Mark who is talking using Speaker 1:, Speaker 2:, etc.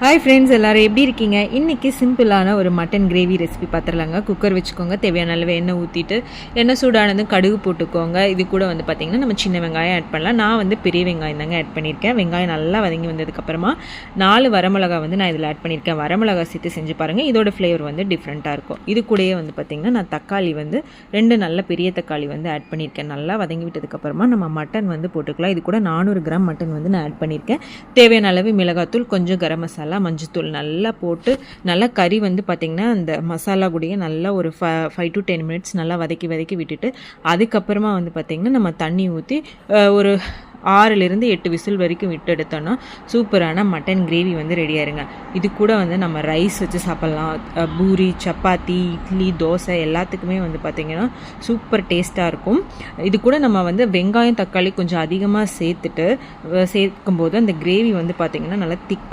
Speaker 1: Hi friends, எல்லோரும் எப்படி இருக்கீங்க? இன்றைக்கி சிம்பிளான ஒரு மட்டன் கிரேவி ரெசிபி பார்த்துடலாங்க. குக்கர் வச்சுக்கோங்க, தேவையான அளவு எண்ணெய் ஊற்றிட்டு எண்ணெய் சூடானதும் கடுகு போட்டுக்கோங்க. இது கூட பார்த்திங்கன்னா நம்ம சின்ன வெங்காயம் ஆட் பண்ணலாம். நான் பெரிய வெங்காயம் தாங்க ஆட் பண்ணியிருக்கேன். வெங்காயம் நல்லா வதங்கி வந்ததுக்கப்புறமா 4 வரமிளகா நான் இதில் ஆட் பண்ணியிருக்கேன். வரமிளகா சேர்த்து செஞ்சு பாருங்கள், இதோட ஃப்ளேவர் டிஃப்ரெண்ட்டாக இருக்கும். இது கூடயே பார்த்திங்கன்னா நான் தக்காளி 2 நல்ல பெரிய தக்காளி ஆட் பண்ணியிருக்கேன். நல்லா வதங்கி விட்டதுக்கப்புறமா நம்ம மட்டன் போட்டுக்கலாம். இது கூட 400 கிராம் மட்டன் நான் ஆட் பண்ணியிருக்கேன். தேவையான அளவு மிளகாத்தூள், கொஞ்சம் கரம் மசாலா, மஞ்சத்தூள் நல்லா போட்டு நல்லா கறி பார்த்திங்கன்னா அந்த மசாலா கூடயே நல்லா ஒரு 5 to 10 மினிட்ஸ் நல்லா வதக்கி விட்டுட்டு அதுக்கப்புறமா பார்த்திங்கன்னா நம்ம தண்ணி ஊற்றி ஒரு 6லேருந்து 8 விசில் வரைக்கும் விட்டு எடுத்தோன்னா சூப்பரான மட்டன் கிரேவி ரெடியாக இருங்க. இது கூட நம்ம ரைஸ் வச்சு சாப்பிட்லாம். பூரி, சப்பாத்தி, இட்லி, தோசை எல்லாத்துக்குமே பார்த்திங்கன்னா சூப்பர் டேஸ்ட்டாக இருக்கும். இது கூட நம்ம வெங்காயம், தக்காளி கொஞ்சம் அதிகமாக சேர்க்கும்போது அந்த கிரேவி பார்த்திங்கன்னா நல்லா திக்